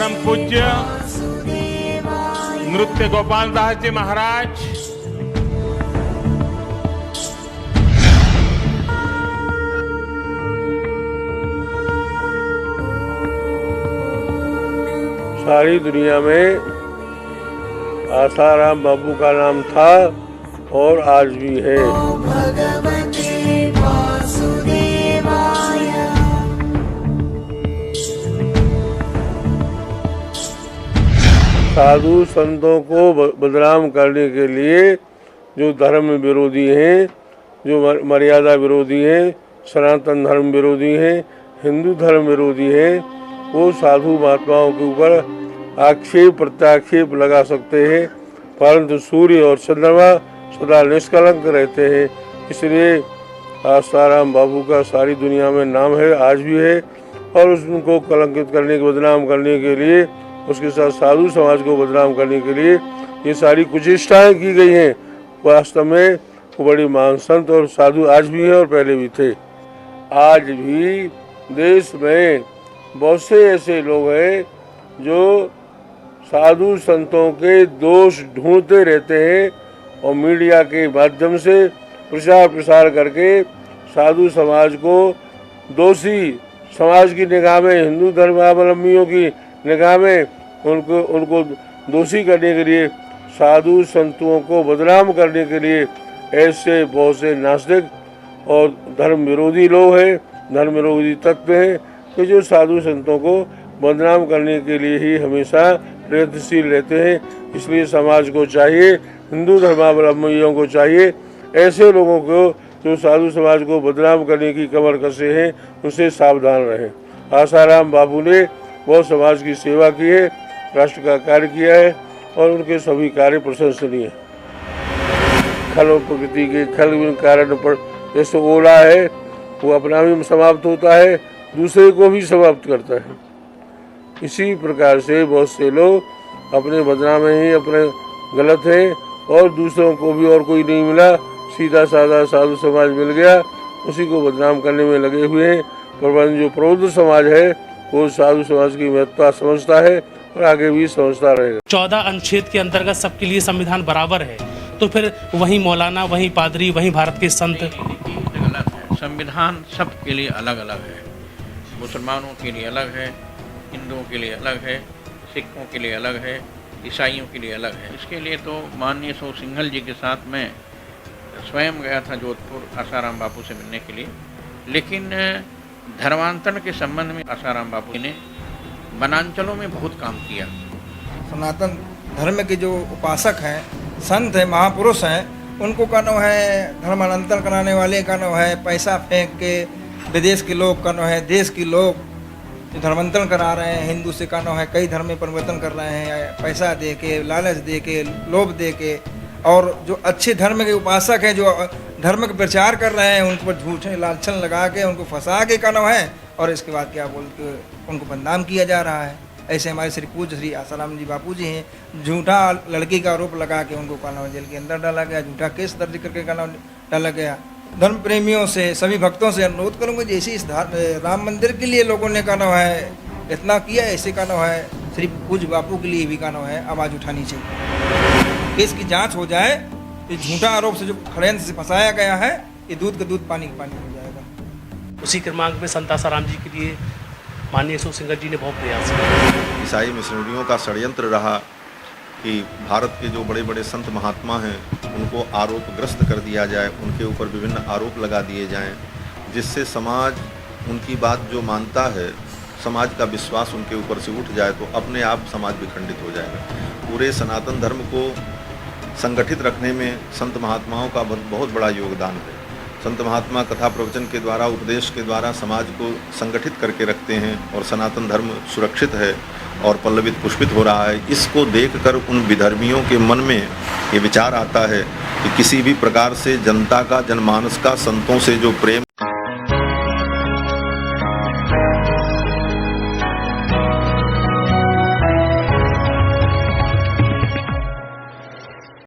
परम पूज्य नृत्य गोपाल दास जी महाराज, सारी दुनिया में आसाराम बापू का नाम था और आज भी है। साधु संतों को बदनाम करने के लिए जो धर्म विरोधी हैं, जो मर्यादा विरोधी हैं, सनातन धर्म विरोधी हैं, हिंदू धर्म विरोधी हैं, वो साधु महात्माओं के ऊपर आक्षेप प्रत्याक्षेप लगा सकते हैं, परंतु सूर्य और चंद्रमा सदा निष्कलंक रहते हैं। इसलिए आसाराम बापू का सारी दुनिया में नाम है, आज भी है, और उनको कलंकित करने के बदनाम करने के लिए, उसके साथ साधु समाज को बदनाम करने के लिए ये सारी कुचेष्टाएं की गई हैं। वास्तव में वो बड़ी महान संत और साधु आज भी है और पहले भी थे। आज भी देश में बहुत से ऐसे लोग हैं जो साधु संतों के दोष ढूंढते रहते हैं और मीडिया के माध्यम से प्रचार प्रसार करके साधु समाज को दोषी, समाज की निगाह में, हिंदू धर्मावलंबियों की निगाह में उनको दोषी करने के लिए, साधु संतों को बदनाम करने के लिए ऐसे बहुत से नास्तिक और धर्म विरोधी लोग हैं, धर्म विरोधी तत्व हैं कि जो साधु संतों को बदनाम करने के लिए ही हमेशा प्रयत्नशील रहते हैं। इसलिए समाज को चाहिए, हिंदू धर्मावलंबियों को चाहिए, ऐसे लोगों को जो साधु समाज को बदनाम करने की कमर कसे हैं, उनसे सावधान रहें। आसाराम बापू ने बहुत समाज की सेवा की है, राष्ट्र का कार्य किया है और उनके सभी कार्य प्रशंसनीय हैं। खल और प्रकृति के खल कारण पर जैसे ओला है, वो अपना भी समाप्त होता है, दूसरे को भी समाप्त करता है। इसी प्रकार से बहुत से लोग अपने बदनाम में ही अपने गलत हैं और दूसरों को भी और कोई नहीं मिला, सीधा साधा साधु समाज मिल गया, उसी को बदनाम करने में लगे हुए हैं। पर जो प्रबुद्ध समाज है वो साधु समाज की महत्ता समझता है और आगे भी समझता रहेगा। 14 अनुच्छेद के अंतर्गत सबके लिए संविधान बराबर है, तो फिर वही मौलाना, वही पादरी, वही भारत के संत। गलत है। संविधान सबके लिए अलग अलग है। मुसलमानों के लिए अलग है, हिंदुओं के लिए अलग है, सिखों के लिए अलग है, ईसाइयों के लिए अलग है। इसके लिए तो माननीय सो सिंघल जी के साथ मैं स्वयं गया था जोधपुर आसाराम बापू से मिलने के लिए। लेकिन धर्मांतरण के संबंध में आसाराम बापू ने वनांचलों में बहुत काम किया। सनातन धर्म के जो उपासक हैं, संत हैं, महापुरुष हैं, उनको का नाम है धर्मांतरण कराने वाले का नाम है पैसा फेंक के, विदेश के लोग का नाम है, देश के लोग जो धर्मांतरण करा रहे हैं, हिंदू से का नाम है कई धर्म में परिवर्तन कर रहे हैं, पैसा दे के, लालच दे के, लोभ दे के। और जो अच्छे धर्म के उपासक हैं, जो धर्म का प्रचार कर रहे हैं, उनको पर झूठे लालछन लगा के उनको फंसा के का नाम है, और इसके बाद क्या बोल के उनको बदनाम किया जा रहा है। ऐसे हमारे श्री पूज्य श्री आसाराम जी बापू जी हैं, झूठा लड़की का आरोप लगा के उनको का नाम जेल के अंदर डाला गया, झूठा केस दर्ज करके का नाम डाला गया। धर्म प्रेमियों से, सभी भक्तों से अनुरोध करूँगा, जैसे इस राम मंदिर के लिए लोगों ने का नाम है इतना किया, ऐसे का नाम है श्री पूज्य बापू के लिए भी का नाम है आवाज़ उठानी चाहिए। केस की जांच हो जाए, ये झूठा आरोप से जो षड्यंत्र से फंसाया गया है, ये दूध का दूध पानी का पानी हो जाएगा। उसी क्रमांक में संत आसाराम जी के लिए माननीय सो सिंघल जी ने बहुत प्रयास किया। ईसाई मिशनरियों का षड्यंत्र रहा कि भारत के जो बड़े बड़े संत महात्मा हैं उनको आरोपग्रस्त कर दिया जाए, उनके ऊपर विभिन्न आरोप लगा दिए जाएं, जिससे समाज उनकी बात जो मानता है, समाज का विश्वास उनके ऊपर से उठ जाए, तो अपने आप समाज विखंडित हो जाएगा। पूरे सनातन धर्म को संगठित रखने में संत महात्माओं का बहुत बड़ा योगदान है। संत महात्मा कथा प्रवचन के द्वारा, उपदेश के द्वारा समाज को संगठित करके रखते हैं और सनातन धर्म सुरक्षित है और पल्लवित पुष्पित हो रहा है। इसको देखकर उन विधर्मियों के मन में ये विचार आता है कि किसी भी प्रकार से जनता का, जनमानस का संतों से जो प्रेम